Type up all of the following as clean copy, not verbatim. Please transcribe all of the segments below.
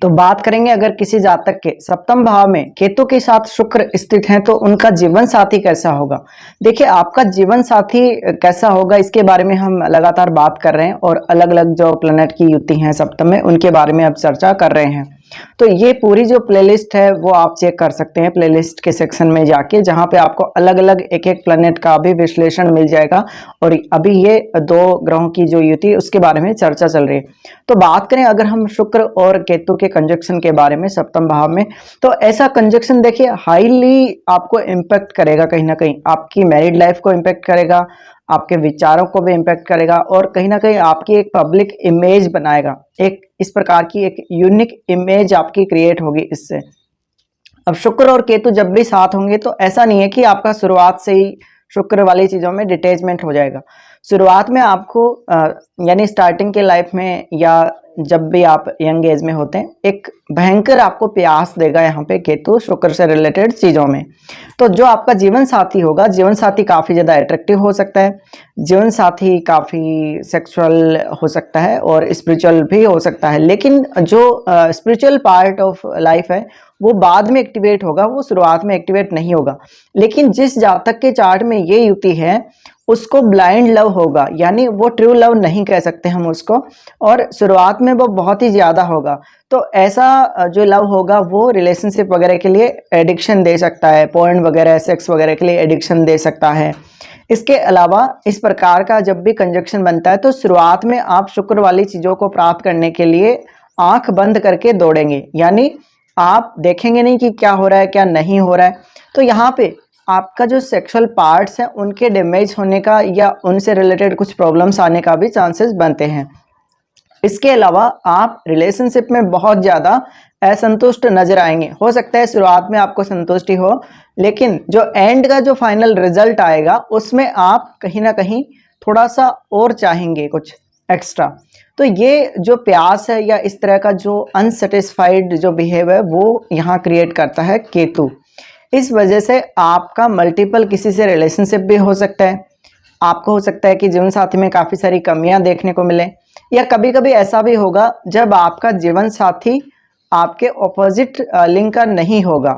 तो बात करेंगे, अगर किसी जातक के सप्तम भाव में केतु के साथ शुक्र स्थित हैं तो उनका जीवन साथी कैसा होगा। देखिए, आपका जीवन साथी कैसा होगा इसके बारे में हम लगातार बात कर रहे हैं और अलग अलग जो प्लेनेट की युति हैं सप्तम में उनके बारे में अब चर्चा कर रहे हैं। तो ये पूरी जो प्लेलिस्ट है वो आप चेक कर सकते हैं प्लेलिस्ट के सेक्शन में जाके, जहां पे आपको अलग अलग एक एक प्लेनेट का भी विश्लेषण मिल जाएगा। और अभी ये दो ग्रहों की जो युति उसके बारे में चर्चा चल रही है। तो बात करें अगर हम शुक्र और केतु के कंजक्शन के बारे में सप्तम भाव में, तो ऐसा कंजक्शन देखिए हाईली आपको इम्पैक्ट करेगा, कहीं ना कहीं आपकी मैरिड लाइफ को इम्पैक्ट करेगा, आपके विचारों को भी इम्पैक्ट करेगा और कहीं ना कहीं आपकी एक पब्लिक इमेज बनाएगा। एक इस प्रकार की एक यूनिक इमेज आपकी क्रिएट होगी इससे। अब शुक्र और केतु जब भी साथ होंगे तो ऐसा नहीं है कि आपका शुरुआत से ही शुक्र वाली चीजों में डिटैचमेंट हो जाएगा। शुरुआत में आपको यानी स्टार्टिंग के लाइफ में या जब भी आप यंग एज में होते हैं, एक भयंकर आपको प्यास देगा यहाँ पे केतु शुक्र से रिलेटेड चीजों में। तो जो आपका जीवन साथी होगा, जीवन साथी काफी ज्यादा अट्रैक्टिव हो सकता है, जीवन साथी काफी सेक्सुअल हो सकता है और स्पिरिचुअल भी हो सकता है। लेकिन जो स्पिरिचुअल पार्ट ऑफ लाइफ है वो बाद में एक्टिवेट होगा, वो शुरुआत में एक्टिवेट नहीं होगा। लेकिन जिस जातक के चार्ट में ये युति है उसको ब्लाइंड लव होगा, यानी वो ट्रू लव नहीं कह सकते हम उसको, और शुरुआत में वो बहुत ही ज्यादा होगा। तो ऐसा जो लव होगा वो रिलेशनशिप वगैरह के लिए एडिक्शन दे सकता है, पोर्न वगैरह सेक्स वगैरह के लिए एडिक्शन दे सकता है। इसके अलावा इस प्रकार का जब भी कंजक्शन बनता है तो शुरुआत में आप शुक्र वाली चीजों को प्राप्त करने के लिए आंख बंद करके दौड़ेंगे, यानी आप देखेंगे नहीं कि क्या हो रहा है क्या नहीं हो रहा है। तो यहाँ पे आपका जो सेक्सुअल पार्ट्स हैं उनके डैमेज होने का या उनसे रिलेटेड कुछ प्रॉब्लम्स आने का भी चांसेस बनते हैं। इसके अलावा आप रिलेशनशिप में बहुत ज़्यादा असंतुष्ट नजर आएंगे। हो सकता है शुरुआत में आपको संतुष्टि हो, लेकिन जो एंड का जो फाइनल रिजल्ट आएगा उसमें आप कहीं ना कहीं थोड़ा सा और चाहेंगे कुछ एक्स्ट्रा। तो ये जो प्यास है या इस तरह का जो अनसेटिस्फाइड जो बिहेव है वो यहाँ क्रिएट करता है केतु। इस वजह से आपका मल्टीपल किसी से रिलेशनशिप भी हो सकता है। आपको हो सकता है कि जीवन साथी में काफ़ी सारी कमियां देखने को मिले, या कभी कभी ऐसा भी होगा जब आपका जीवन साथी आपके ऑपोजिट लिंग का नहीं होगा।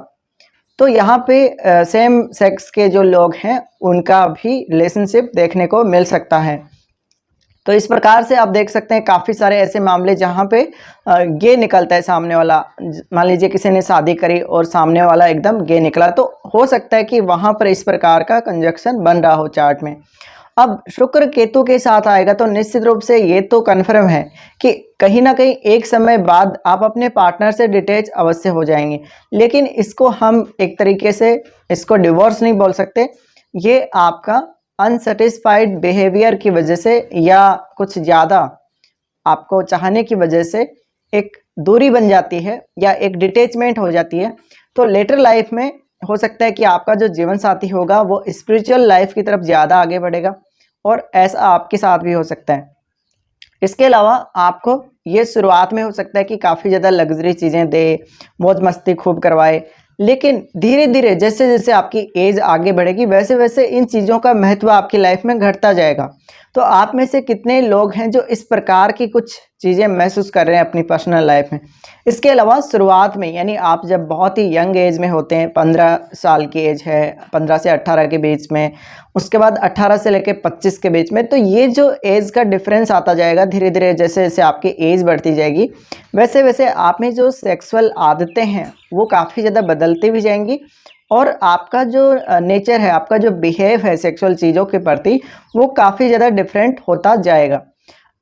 तो यहाँ पे सेम सेक्स के जो लोग हैं उनका भी रिलेशनशिप देखने को मिल सकता है। तो इस प्रकार से आप देख सकते हैं काफ़ी सारे ऐसे मामले जहाँ पे गे निकलता है सामने वाला। मान लीजिए किसी ने शादी करी और सामने वाला एकदम गे निकला, तो हो सकता है कि वहाँ पर इस प्रकार का कंजक्शन बन रहा हो चार्ट में। अब शुक्र केतु के साथ आएगा तो निश्चित रूप से ये तो कन्फर्म है कि कहीं ना कहीं एक समय बाद आप अपने पार्टनर से डिटैच अवश्य हो जाएंगे। लेकिन इसको हम एक तरीके से इसको डिवोर्स नहीं बोल सकते, ये आपका अनसेटिस्फाइड बिहेवियर की वजह से या कुछ ज़्यादा आपको चाहने की वजह से एक दूरी बन जाती है या एक डिटैचमेंट हो जाती है। तो लेटर लाइफ में हो सकता है कि आपका जो जीवन साथी होगा वो स्पिरिचुअल लाइफ की तरफ ज़्यादा आगे बढ़ेगा, और ऐसा आपके साथ भी हो सकता है। इसके अलावा आपको ये शुरुआत में हो सकता है कि काफ़ी ज़्यादा लग्जरी चीज़ें दे, मौज मस्ती खूब करवाए, लेकिन धीरे धीरे जैसे जैसे आपकी एज आगे बढ़ेगी वैसे वैसे इन चीज़ों का महत्व आपकी लाइफ में घटता जाएगा। तो आप में से कितने लोग हैं जो इस प्रकार की कुछ चीज़ें महसूस कर रहे हैं अपनी पर्सनल लाइफ में। इसके अलावा शुरुआत में यानी आप जब बहुत ही यंग एज में होते हैं, 15 साल की एज है, 15 से 18 के बीच में, उसके बाद 18 से लेकर 25 के बीच में, तो ये जो एज का डिफरेंस आता जाएगा धीरे धीरे जैसे जैसे आपकी एज बढ़ती जाएगी वैसे वैसे आप में जो सेक्सुअल आदतें हैं वो काफ़ी ज़्यादा बदलती भी जाएंगी, और आपका जो नेचर है, आपका जो बिहेव है सेक्सुअल चीज़ों के प्रति वो काफ़ी ज़्यादा डिफरेंट होता जाएगा।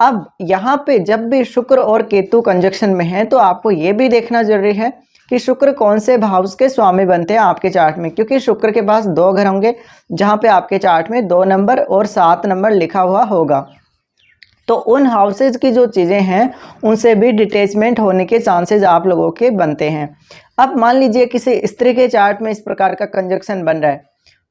अब यहाँ पे जब भी शुक्र और केतु कंजक्शन में है तो आपको ये भी देखना जरूरी है कि शुक्र कौन से भाव के स्वामी बनते हैं आपके चार्ट में, क्योंकि शुक्र के पास 2 घर होंगे जहाँ पे आपके चार्ट में 2 नंबर और 7 नंबर लिखा हुआ होगा। तो उन हाउसेज की जो चीज़ें हैं उनसे भी डिटैचमेंट होने के चांसेस आप लोगों के बनते हैं। अब मान लीजिए किसी स्त्री के चार्ट में इस प्रकार का कंजक्शन बन रहा है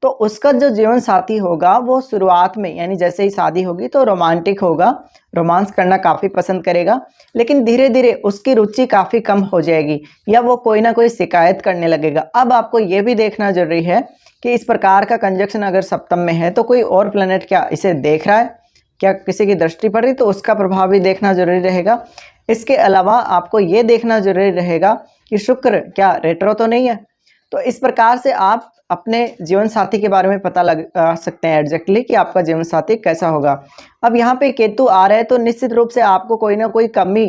तो उसका जो जीवन साथी होगा वो शुरुआत में यानी जैसे ही शादी होगी तो रोमांटिक होगा, रोमांस करना काफ़ी पसंद करेगा, लेकिन धीरे धीरे उसकी रुचि काफ़ी कम हो जाएगी या वो कोई ना कोई शिकायत करने लगेगा। अब आपको ये भी देखना जरूरी है कि इस प्रकार का कंजक्शन अगर सप्तम में है तो कोई और प्लेनेट क्या इसे देख रहा है, क्या किसी की दृष्टि पड़ रही, तो उसका प्रभाव भी देखना जरूरी रहेगा। इसके अलावा आपको ये देखना जरूरी रहेगा कि शुक्र क्या रेट्रो तो नहीं है। तो इस प्रकार से आप अपने जीवन साथी के बारे में पता लगा सकते हैं एग्जैक्टली कि आपका जीवन साथी कैसा होगा। अब यहाँ पे केतु आ रहे हैं तो निश्चित रूप से आपको कोई ना कोई कमी,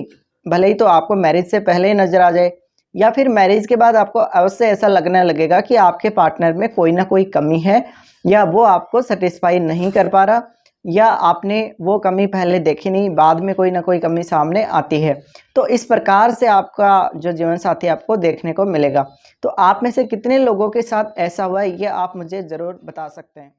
भले ही तो आपको मैरिज से पहले ही नजर आ जाए या फिर मैरिज के बाद आपको अवश्य ऐसा लगने लगेगा कि आपके पार्टनर में कोई ना कोई कमी है, या वो आपको सेटिस्फाई नहीं कर पा रहा, या आपने वो कमी पहले देखी नहीं, बाद में कोई ना कोई कमी सामने आती है। तो इस प्रकार से आपका जो जीवन साथी आपको देखने को मिलेगा। तो आप में से कितने लोगों के साथ ऐसा हुआ है, ये आप मुझे ज़रूर बता सकते हैं।